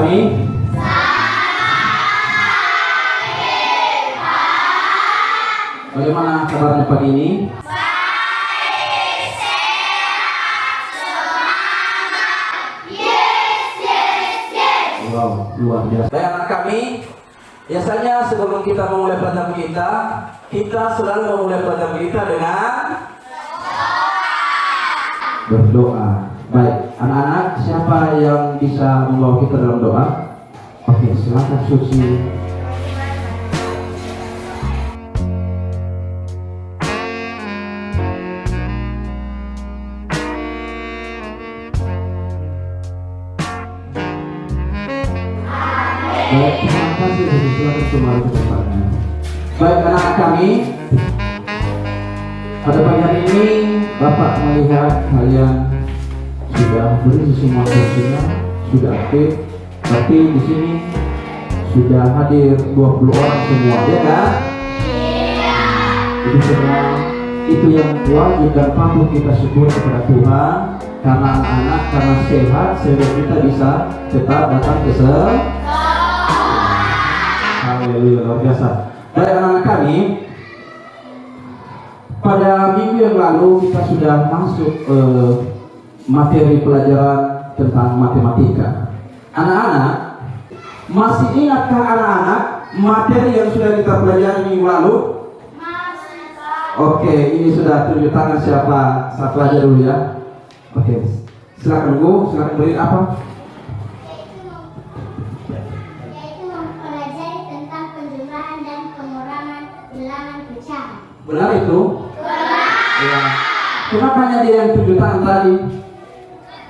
kami? Bagaimana kabarnya pagi ini? Wow, luar biasa. Baik anak kami, biasanya sebelum kita memulai pelajaran kita selalu memulai pelajaran kita dengan berdoa. Baik, anak-anak, siapa yang bisa membawa kita dalam doa? Oke, silakan Suci. Baik, terima kasih. Silakan kembali ke tempatnya. Baik, anak-anak kami, pada pagi hari ini Bapak melihat kalian sudah berisi semua kursinya, sudah aktif. Tapi di sini sudah hadir 20 orang semua, ya kan? Iya. Jadi semua itu yang wajib dan patut kita syukur kepada Tuhan, karena anak-anak karena sehat sehingga kita bisa tetap datang ke sekolah. Haleluya, luar biasa. Baik anak-anak kami, pada minggu yang lalu kita sudah masuk materi pelajaran tentang matematika. Anak-anak, masih ingatkah anak-anak materi yang sudah kita pelajari minggu lalu? Oke, ini sudah tunjuk tangan siapa saat pelajar dulu ya. Oke, silakan Bu, silakan beri apa? Yaitu mempelajari tentang penjumlahan dan pengurangan bilangan pecahan. Benar itu? Benar. Ya. Kenapa hanya dia yang tunjuk tangan tadi?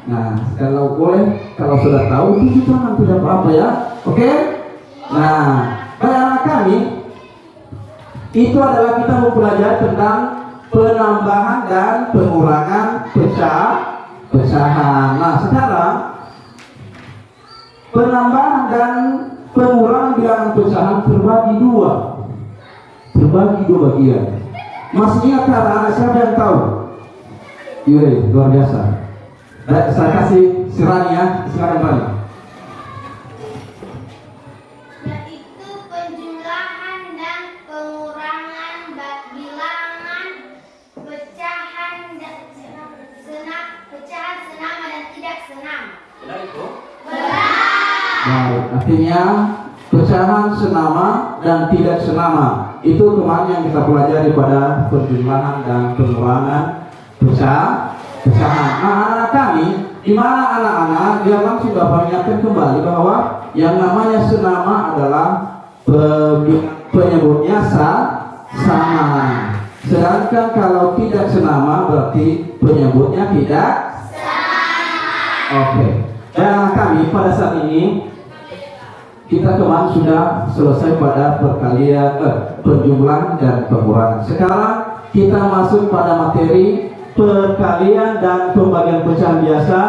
Nah, kalau boleh, kalau sudah tahu, tunjuk tangan, tidak apa-apa ya. Oke? Nah, pada anak kami, itu adalah kita mempelajari tentang penambahan dan pengurangan pecahan. Nah, sekarang penambahan dan pengurangan bilangan pecahan terbagi dua bagian. Masih ingat anak-anak siapa yang tahu? Iya, luar biasa. Baik, saya kasih Sirani ya, silakan Rani. Yaitu penjumlahan dan pengurangan bilangan pecahan pecahan senama dan tidak senama. Benar itu? Benar. Baik, artinya pecahan senama dan tidak senama. Itu kemarin yang kita pelajari pada penjumlahan dan pengurangan pecahan. Anak-anak kami, di mana anak-anak dia langsung dapat mengingatkan kembali bahwa yang namanya senama adalah penyebutnya sama. Sedangkan kalau tidak senama berarti penyebutnya tidak sama. Oke. Dan anak kami pada saat ini kita kemarin sudah selesai pada perkalian penjumlahan dan pengurangan. Sekarang kita masuk pada materi perkalian dan pembagian pecahan biasa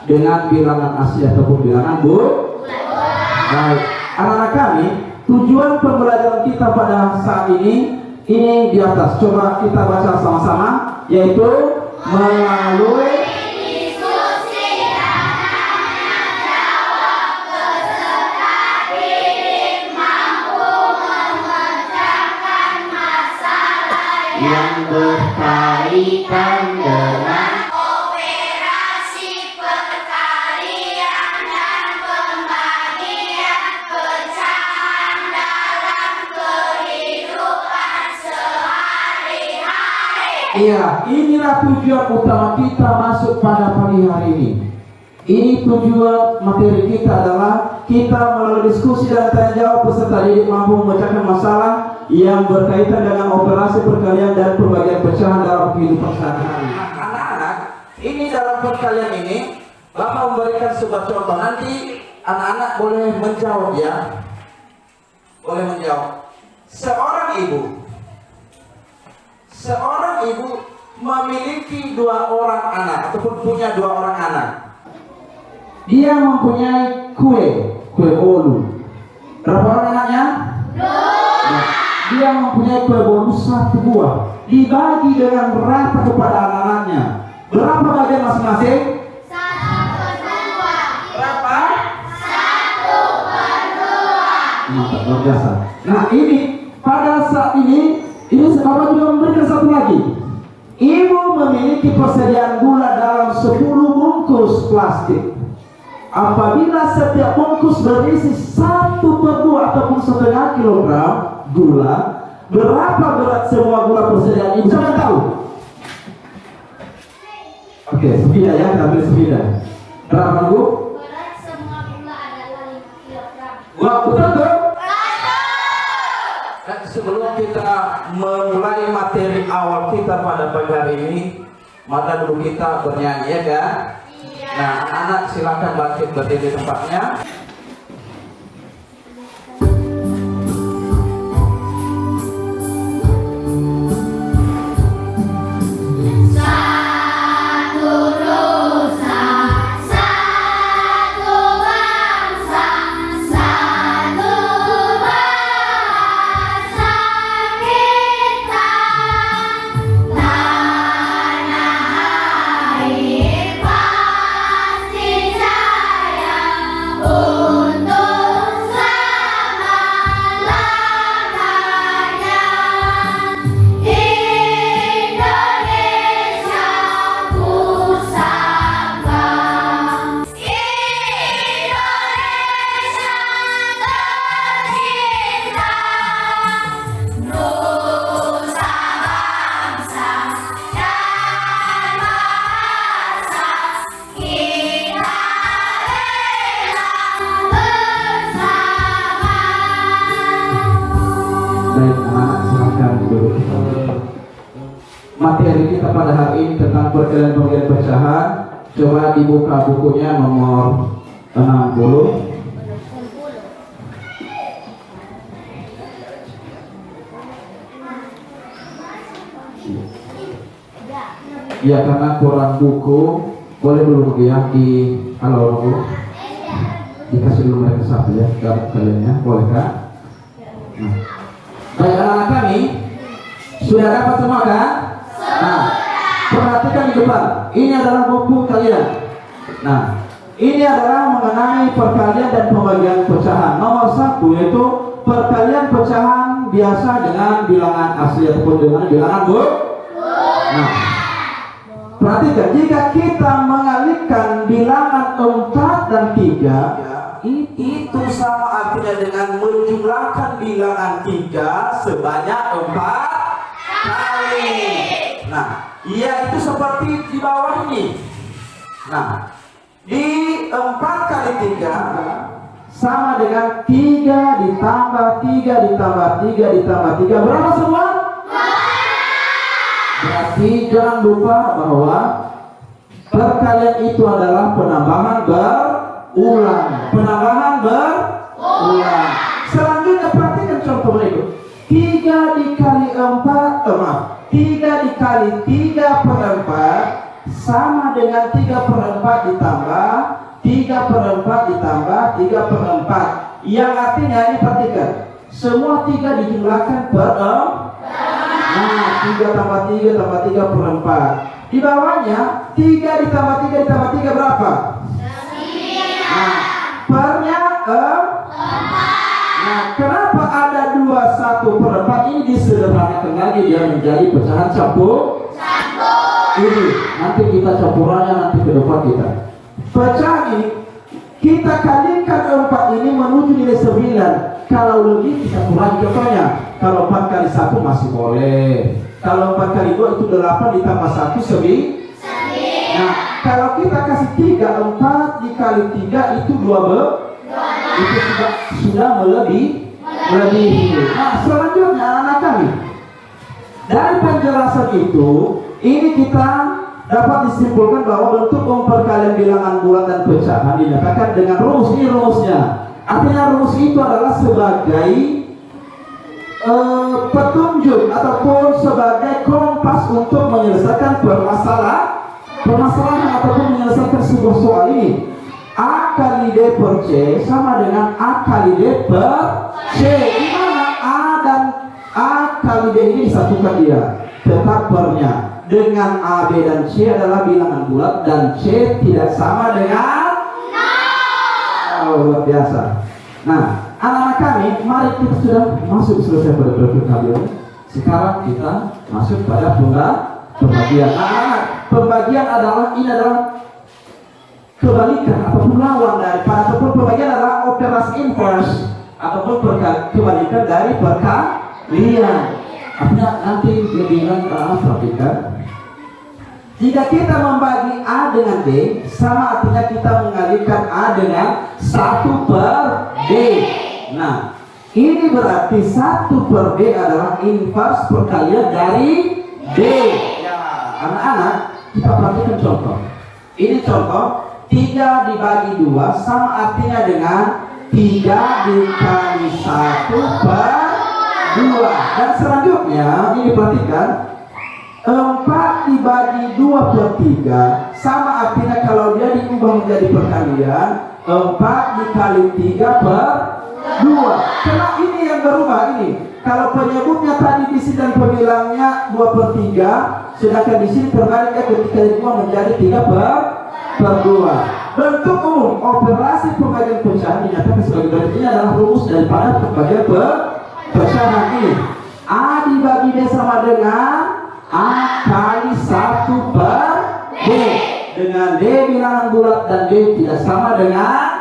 dengan bilangan asli ataupun bilangan baik. Anak-anak kami, tujuan pembelajaran kita pada saat ini di atas. Coba kita baca sama-sama, yaitu melalui Diskusi dan tanya jawab peserta didik mampu memecahkan masalah yang berkaitan dengan operasi perkalian dan pembagian pecahan dalam kehidupan sehari-hari. Iya, inilah tujuan utama kita masuk pada pagi hari ini. Ini tujuan materi kita adalah kita melalui diskusi dan tanya jawab peserta didik mampu memecahkan masalah yang berkaitan dengan operasi perkalian dan pembagian pecahan dalam kehidupan sehari-hari. Anak-anak, ini dalam perkalian ini Bapak memberikan sebuah contoh. Nanti anak-anak boleh menjawab ya. Boleh menjawab. Seorang ibu memiliki 2 orang anak ataupun punya 2 orang anak. Dia mempunyai kue bolu. Berapa orang anaknya? 2. Dia mempunyai kue bolu 1 buah. Dibagi dengan rata kepada anak-anaknya. Berapa bagian masing-masing? 1/2. Berapa? 1/2. luar biasa. Nah ini pada saat ini Bapak juga memberikan satu lagi. Ibu memiliki persediaan gula dalam 10 bungkus plastik. Apabila setiap bungkus berisi 1/2 ataupun 1,5 kilogram gula, berapa berat semua gula persediaan ibu? Siapa tahu? Oke, sepida ya, kita ambil sepida. Berapa bu? Berat semua gula adalah 5 kilogram. Wah, betul tuh. Dan sebelum kita memulai materi awal kita pada pagi hari ini, maka dulu kita bernyanyi ya kan? Nah, anak-anak silakan bangkit berdiri di tempatnya. Satu nusa, satu bangsa, satu bahasa kita. Tanah air pasti jaya untuk selama-lamanya. Indonesia ku sangga, Indonesia tercinta, nusa bangsa dan bahasa kita rela bersama. Baik anak-anak silakan duduk. Materi kita pada hari ini tentang perkalian pecahan. Coba dibuka bukunya nomor 60. Ya karena kurang buku, boleh dulu ya di halo bu, dikasih dulu mereka satu ya, kaliannya boleh kan? Nah. Baik anak-anak kami sudah dapat semua kan? Nah, perhatikan di depan. Ini adalah buku kalian. Nah, ini adalah mengenai perkalian dan pembagian pecahan. Nomor 1 yaitu perkalian pecahan biasa dengan bilangan asli ataupun dengan bilangan bu. Nah, perhatikan jika kita mengalihkan bilangan 4 dan 3, itu sama artinya dengan menjumlahkan bilangan 3 sebanyak 4 kali. Nah, itu seperti di bawah ini. Nah, di 4 kali 3 sama dengan 3 ditambah 3 ditambah 3 ditambah 3. Berapa semua? Berarti jangan lupa bahwa perkalian itu adalah penambahan berulang. Penambahan berulang. Selanjutnya perhatikan contoh berikut. 3 dikali 3 dikali 3/4 sama dengan 3/4 ditambah 3/4 ditambah 3/4. Yang artinya ini perhatikan, semua 3 dijumlahkan per 4. Nah, 3 tambah 3 tambah 3/4. Di bawahnya 3 ditambah 3 ditambah 3 berapa? 9. Nah, pernya 4. Nah, kenapa ada 21/4? Ini disederhanakan lagi dia menjadi pecahan campur. Ini nanti kita campurannya nanti ke depan kita. Pecahan ini kita kalikan 4 ini menuju nilai 9. Kalau lebih kita kurangi, contohnya kalau 4 kali 1 masih boleh. Kalau 4 kali 2 itu 8 ditambah 1 9. Nah, kalau kita kasih 3, 4 dikali 3 itu 12. Itu sudah melebihi. Nah, selanjutnya anak kami, dari penjelasan itu, ini kita dapat disimpulkan bahwa bentuk perkalian bilangan bulat dan pecahan dinyatakan dengan rumus. Ini rumusnya. Artinya rumus itu adalah sebagai petunjuk ataupun sebagai kompas untuk menyelesaikan permasalahan ataupun menyelesaikan sebuah soal ini. A kali D per C sama dengan A kali D per C, di mana A dan A kali D ini disatukan dia, tetap pernya dengan A, B dan C adalah bilangan bulat dan C tidak sama dengan 0. Luar biasa. Nah, anak-anak kami, mari kita sudah masuk selesai pada perkalian. Sekarang kita masuk pada pembagian. Anak-anak, pembagian ini adalah kebalikan ataupun lawan daripada, ataupun pembagian adalah operasi inverse ataupun kebalikan dari perkalian. Artinya nanti dibilang perhatikan. Jika kita membagi A dengan D, sama artinya kita mengalihkan A dengan 1/D. Nah, ini berarti 1/D adalah inverse perkalian dari D. Ya, anak-anak, kita perhatikan contoh. Ini contoh, 3 dibagi 2 sama artinya dengan 3 dikali 1/2. Dan selanjutnya, ini perhatikan, 4 dibagi 2/3 sama artinya kalau dia diubah menjadi perkalian 4 dikali 3/2. Karena ini yang berubah ini. Kalau penyebutnya tadi di sini dan pemilangnya 2/3, sedangkan di sini terbaliknya ketika diubah menjadi 3/2. Bentuk umum operasi pembagian pecahan dinyatakan sebagai berikut. Ini adalah rumus daripada pembagian pecahan ini. A dibagi D sama dengan A kali 1/D, dengan D bilangan bulat dan D tidak sama dengan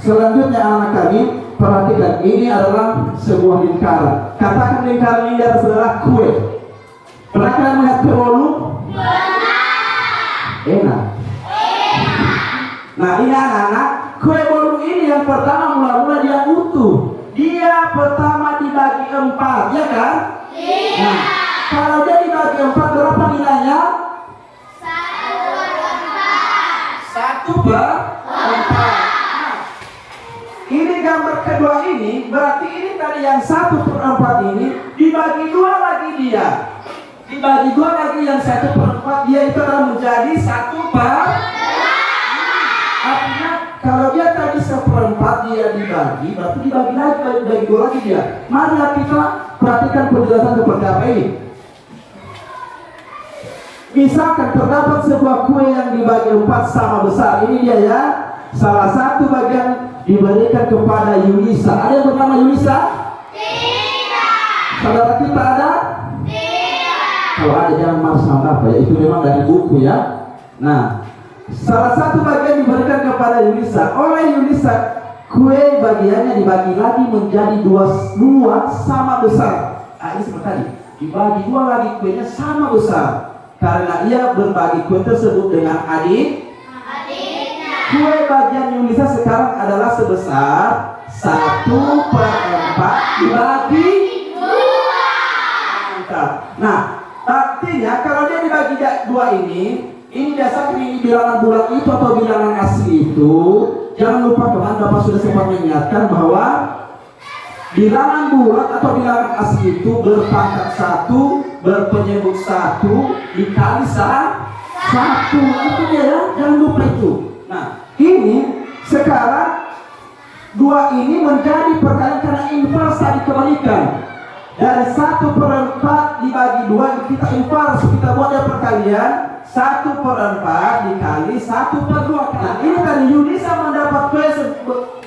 selanjutnya anak kami perhatikan, ini adalah sebuah lingkaran. Katakan lingkaran ini adalah kue. Pernah kalian melihat kue bolu? Enak. Nah, ini anak-anak, kue bolu ini yang pertama mula-mula dia utuh. Dia pertama dibagi 4, ya kan? Nah, kalau dia dibagi 4, berapa nilainya? 1/4. Ini gambar kedua ini, berarti ini tadi yang 1/4 ini dibagi 2 lagi dia. Dibagi 2 lagi yang 1/4 dia itu akan menjadi 1/4. Artinya kalau dia tadi 1/4 dia dibagi, berarti dibagi lagi, dibagi 2 lagi dia. Mari kita perhatikan penjelasan seperti apa ini. Misalkan terdapat sebuah kue yang dibagi 4 sama besar. Ini dia ya. Salah satu bagian diberikan kepada Yulisa. Ada yang bernama Yulisa? Tidak. Saudara kita ada? Tidak. Kalau ada jangan marah sama apa ya. Itu memang dari buku ya. Nah, salah satu bagian diberikan kepada Yulisa. Oleh Yulisa, kue bagiannya dibagi lagi menjadi dua sama besar. Nah, ini seperti tadi. Dibagi 2 lagi kuenya sama besar. Karena ia berbagi kue tersebut dengan adiknya. Kue bagian Yulisa sekarang adalah sebesar 1/4 dibagi 2. Nah, artinya kalau dia dibagi 2 ini biasanya ini bilangan bulat itu atau bilangan asli itu. Jangan lupa teman, Bapak sudah sempat mengingatkan bahwa bilangan bulat atau bilangan asli itu berpangkat 1, berpenyebut 1 dikali 1. Itu dia ya, jangan lupa itu. Nah, ini sekarang 2 ini menjadi perkalian karena inverse tadi kebalikan. Dari 1/4 dibagi 2 kita inverse, kita buatnya perkalian 1/4 dikali 1/2. Nah, ini tadi Yulisa mendapat kue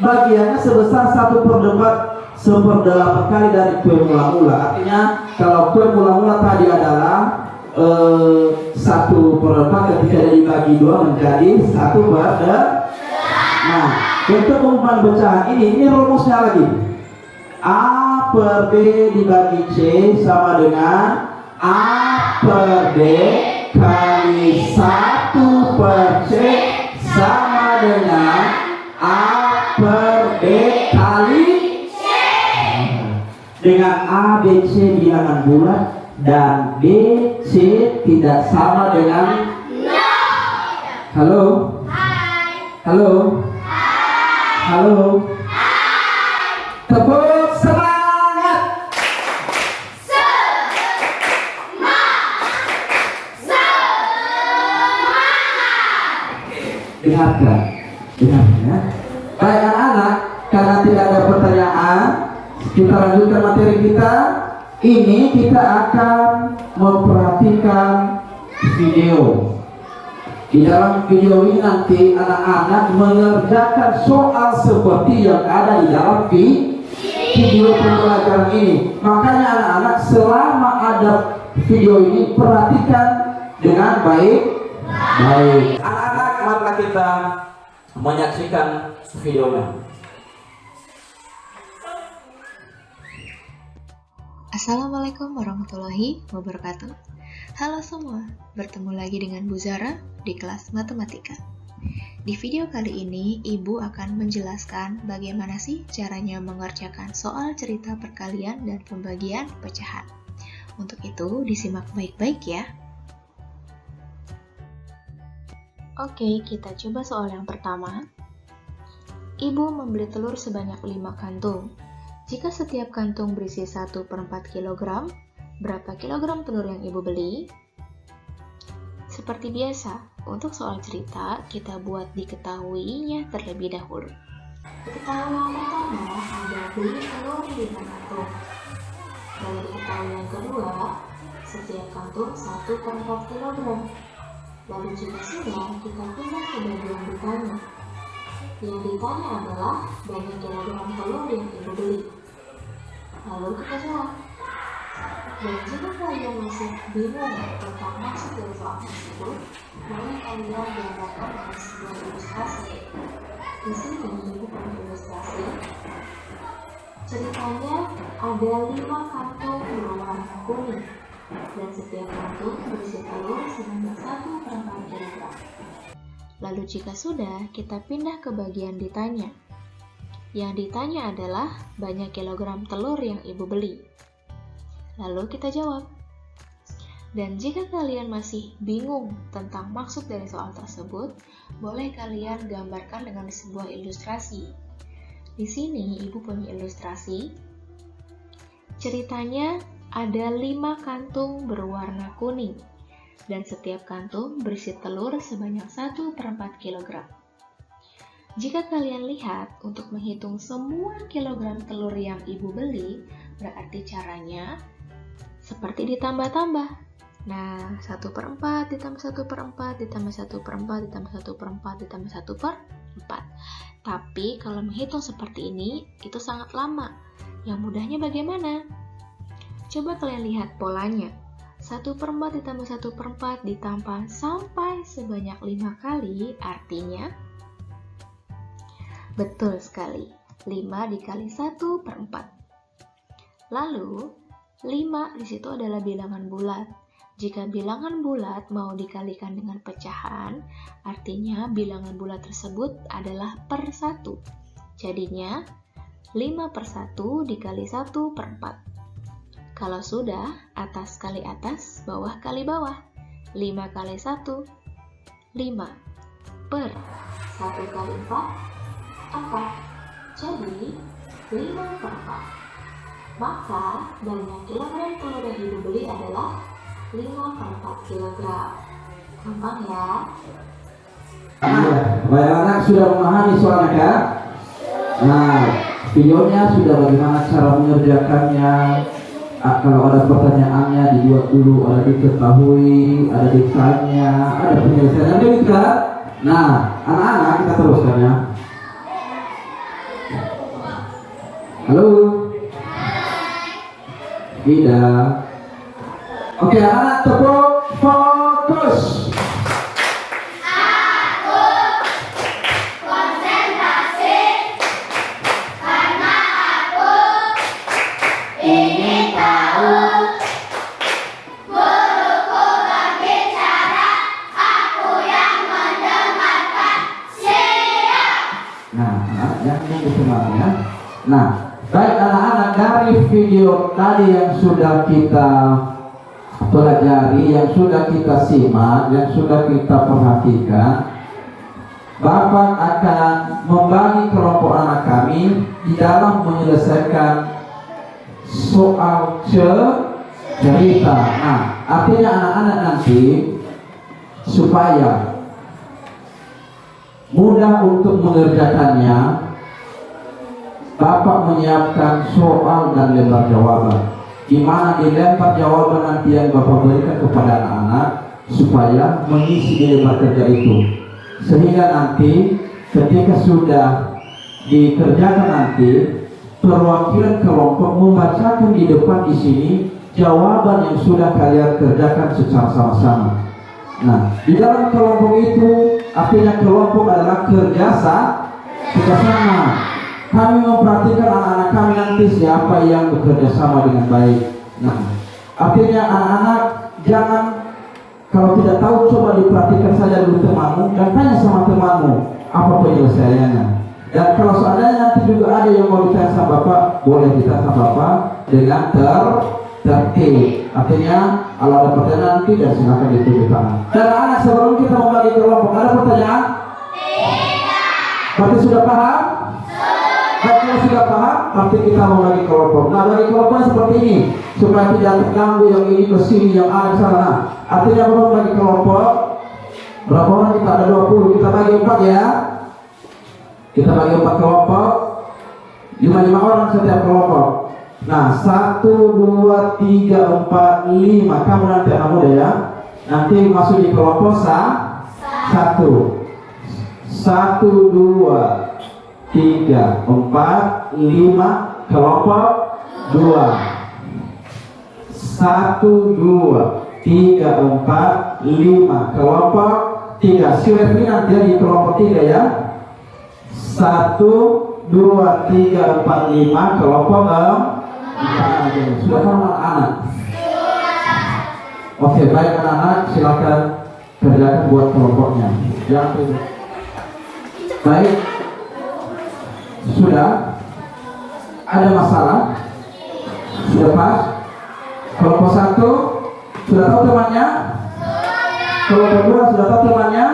bagiannya sebesar 1/8 kali dari kue mula-mula. Artinya kalau kue mula-mula tadi adalah 1/4 ketika dibagi 2 menjadi 1/2. Nah, untuk pengumuman pecahan ini rumusnya lagi. A/B dibagi C sama dengan A/D kali 1/C sama dengan A/D kali C. Dengan A, B, C bilangan bulat dan B, C tidak sama dengan halo? Halo? Halo? Tepuk semangat! Dengarkan ya. Baik anak-anak, karena tidak ada pertanyaan, kita lanjutkan materi kita. Ini kita akan memperhatikan video. Di dalam video ini nanti anak-anak mengerjakan soal seperti yang ada di dalam video pembelajaran ini. Makanya anak-anak selama ada video ini perhatikan dengan baik. Anak-anak, marilah kita menyaksikan videonya. Assalamualaikum warahmatullahi wabarakatuh. Halo semua, bertemu lagi dengan Bu Zara di kelas matematika. Di video kali ini, Ibu akan menjelaskan bagaimana sih caranya mengerjakan soal cerita perkalian dan pembagian pecahan. Untuk itu, disimak baik-baik ya. Oke, kita coba soal yang pertama. Ibu membeli telur sebanyak 5 kantung. Jika setiap kantung berisi 1/4 kg, berapa kilogram telur yang Ibu beli? Seperti biasa, untuk soal cerita, kita buat diketahuinya terlebih dahulu. Diketahui yang pertama ada beli telur 5 kantung. Lalu diketahui yang kedua, setiap kantung 1/4 kg. Lalu jika sudah, kita pindah ke bagian ditanya. Yang ditanya adalah berapa kilogram telur yang Ibu beli. Lalu kita jawab. Dan jika kalian masih bingung tentang maksud dari soal tersebut, boleh kalian gambarkan dengan sebuah ilustrasi. Di sini Ibu punya ilustrasi. Ceritanya ada 5 kantung berwarna kuning, dan setiap kantung berisi telur sebanyak 1/4 kg. Lalu jika sudah, kita pindah ke bagian ditanya. Yang ditanya adalah banyak kilogram telur yang Ibu beli. Lalu kita jawab. Dan jika kalian masih bingung tentang maksud dari soal tersebut, boleh kalian gambarkan dengan sebuah ilustrasi. Di sini Ibu punya ilustrasi. Ceritanya ada 5 kantung berwarna kuning, dan setiap kantung berisi telur sebanyak 1/4 kg. Jika kalian lihat, untuk menghitung semua kilogram telur yang Ibu beli, berarti caranya seperti ditambah-tambah. Nah, 1/4 ditambah 1/4 ditambah 1/4 ditambah 1/4 ditambah 1/4. Tapi kalau menghitung seperti ini, itu sangat lama. Yang mudahnya bagaimana? Coba kalian lihat polanya. 1/4 ditambah 1/4 ditambah sampai sebanyak 5 kali, artinya betul sekali, 5 dikali 1/4. Lalu, 5 di situ adalah bilangan bulat. Jika bilangan bulat mau dikalikan dengan pecahan, artinya bilangan bulat tersebut adalah per 1. Jadinya, 5/1 dikali 1/4. Kalau sudah, atas kali atas, bawah kali bawah. 5 kali 1, 5. Per 1 kali 4, 4. Jadi, 5/4. Maka, banyak kilogram telur yang Ibu beli adalah 5/4 kg. Gampang ya? Banyak anak sudah memahami soalnya kan? Nah, videonya sudah bagaimana cara mengerjakannya. Kalau ada pertanyaannya dibuat dulu, ada diketahui, ada ditanya, ada penyelesaiannya juga. Nah, anak-anak kita teruskan ya. Halo. Tidak. Oke, anak-anak tepuk fokus. Nah, baik anak-anak, dari video tadi yang sudah kita pelajari, yang sudah kita simak, yang sudah kita perhatikan, Bapak akan membagi kelompok anak kami di dalam menyelesaikan soal cerita. Nah, artinya anak-anak nanti supaya mudah untuk mengerjakannya, Bapak menyiapkan soal dan lembar jawaban, di mana di lembar jawaban nanti yang Bapak berikan kepada anak-anak supaya mengisi di lembar kerja itu, sehingga nanti ketika sudah dikerjakan nanti perwakilan kelompok membacakan di depan di sini jawaban yang sudah kalian kerjakan secara sama-sama. Nah, di dalam kelompok itu artinya kelompok adalah kerjasama. Kami memperhatikan anak-anak kami nanti siapa yang bekerja sama dengan baik. Nah, artinya anak-anak jangan, kalau tidak tahu coba diperhatikan saja dulu temanmu dan tanya sama temanmu apa penyelesaiannya. Dan kalau seandainya nanti juga ada yang mau ditanya sama Bapak, boleh ditanya sama Bapak dengan tertib. Artinya kalau ada pertanyaan nanti dan silakan ditunjuk tangan. Dan anak sebelum kita membagi kelompok ada pertanyaan? Tidak. Berarti sudah paham? Kalau sudah paham, berarti kita membagi kelompok. Nah, bagi kelompoknya seperti ini supaya tidak terganggu yang ini ke sini, yang ada ke sana. Artinya kalau bagi kelompok, berapa orang kita ada 20, kita bagi 4 ya. Kita bagi 4 kelompok, 5 orang setiap kelompok. Nah, 1, 2, 3, 4, 5. Kamu nanti anak muda ya. Nanti masuk di kelompok 1. 1, 2, 3, 4, 5. Kelompok 2. 1, 2, 3, 4, 5. Kelompok 3. Si Refli nanti di kelompok 3 ya. 1, 2, 3, 4, 5. Kelompok 4. Sudah kan anak-anak? Oke, baik anak-anak, silakan kerjakan buat kelompoknya. Baik, sudah ada masalah? Sudah pas? Kelompok 1 sudah tahu temannya? Kelompok 2 sudah tahu temannya?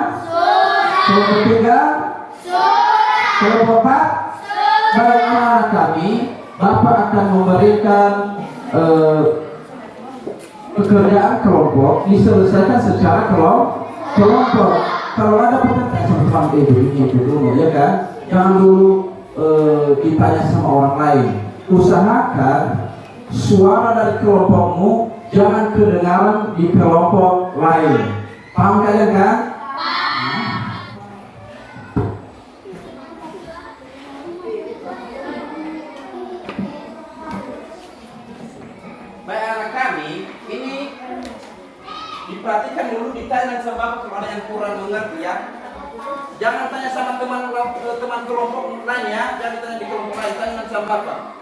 Kelompok 3? Kelompok 4? Baik anak-anak kami, Bapak akan memberikan pekerjaan kelompok diselesaikan secara kelompok. Kalau ada pertanyaan sama teman itu dulu ya kan, jangan dulu ditanya sama orang lain. Usahakan suara dari kelompokmu jangan kedengaran di kelompok lain. Paham kalian kan? Baik anak kami, ini diperhatikan dulu, ditanya sama Bapak kalau ada yang kurang mengerti ya. Jangan tanya sama teman kelompok lain ya, jangan ditanya di kelompok lain, tanya sama Bapak.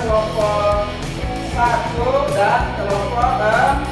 Kelompok 1 dan kelompok 4.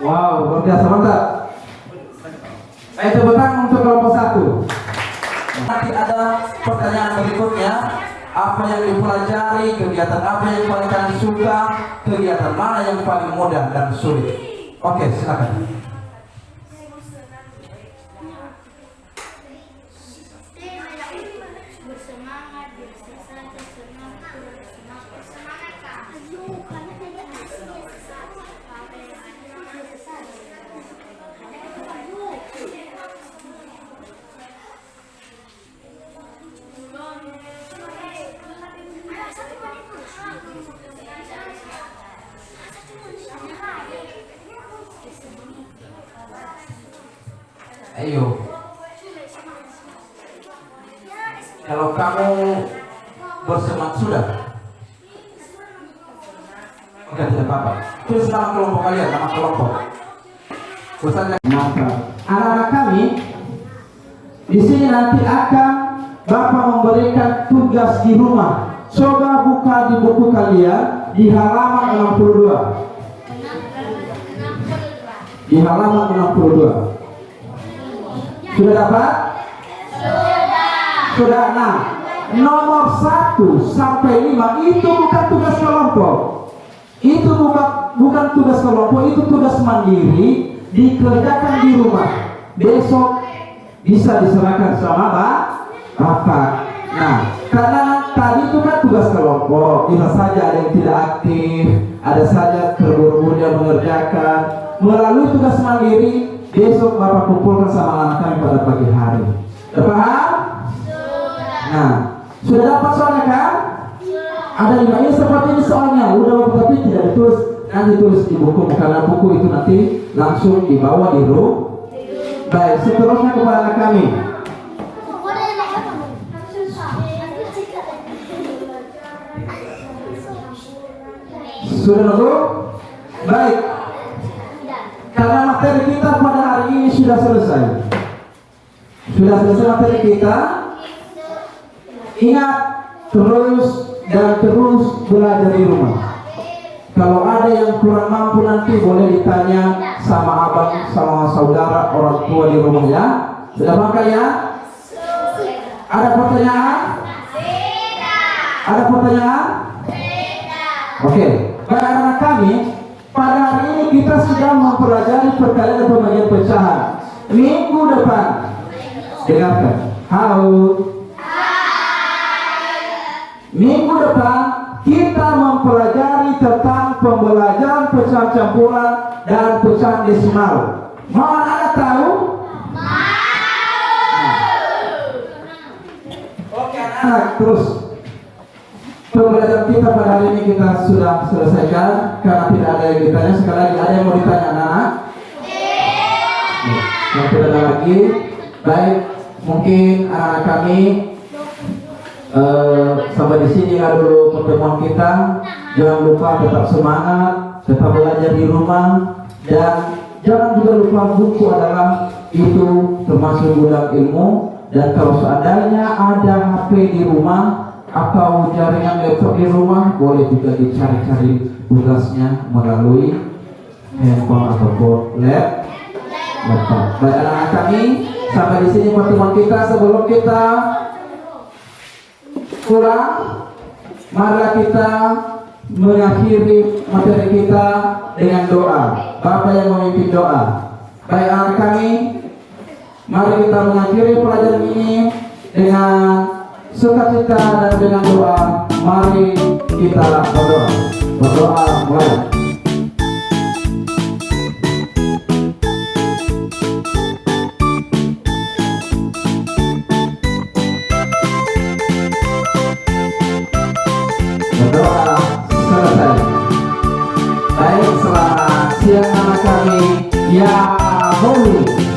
Wow, luar biasa, mantap. Baik, tepuk tangan untuk kelompok 1. Nanti ada pertanyaan berikutnya. Apa yang dipelajari, kegiatan apa yang paling kalian suka, kegiatan mana yang paling mudah dan sulit. Oke, silakan. Ayo, kalau kamu bersemangat sudah, Tulis nama kelompok kalian, nama kelompok. Ustaz, maka anak-anak kami di sini nanti akan Bapak memberikan tugas di rumah. Coba buka di buku kalian di halaman 62. Di halaman 62. Sudah dapat? Sudah. Nah, nomor 1 sampai 5 itu bukan tugas kelompok. Itu bukan tugas kelompok, itu tugas mandiri, dikerjakan di rumah. Besok bisa diserahkan sama Bapak. Nah, karena tadi itu kan tugas kelompok, bisa saja ada yang tidak aktif, ada saja terburu-buru yang mengerjakan. Melalui tugas mandiri, besok Bapak kumpulkan sama anak kami pada pagi hari. Paham? Nah, sudah dapat soalnya kan? Ada 5 ini seperti ini soalnya. Udah Bapak, tapi tidak ditulis. Nanti tulis di buku, karena buku itu nanti langsung dibawa di rumah. Baik, seterusnya kepada anak kami. Sudah nunggu? Baik. Karena materi kita pada hari ini sudah selesai. Sudah selesai materi kita. Ingat, terus dan terus belajar di rumah. Kalau ada yang kurang mampu nanti boleh ditanya sama abang, sama saudara, orang tua di rumah ya. Sudah paham kalian? Ada pertanyaan? Ada pertanyaan? Oke. Baik anak kami, pada hari ini kita sudah mempelajari perkalian dan pembagian pecahan. Minggu depan, dengarkan. Halo. Minggu depan kita mempelajari tentang pembelajaran pecahan campuran dan pecahan desimal. Mau anak tahu? Oke anak, terus pembelajaran kita pada hari ini kita sudah selesaikan karena tidak ada yang ditanya. Sekali lagi, ada yang mau ditanya anak-anak? Yang tidak ada lagi. Baik, mungkin anak-anak kami sampai di sini lah dulu pertemuan kita. Jangan lupa tetap semangat, tetap belajar di rumah, dan jangan juga lupa buku adalah itu termasuk gudang ilmu. Dan kalau seandainya ada HP di rumah atau jaringan laptop di rumah, boleh juga dicari-cari tugasnya melalui handphone ataupun laptop. Baik anak-anak kami, sampai di sini pertemuan kita. Sebelum kita pulang, marilah kita mengakhiri materi kita dengan doa. Bapak yang memimpin doa. Baik anak kami, mari kita mengakhiri pelajaran ini dengan sukacita dan dengan doa. Mari kita berdoa. Berdoa mulai. Berdoa selesai. Baik, selamat siang anak kami. Ya, boleh.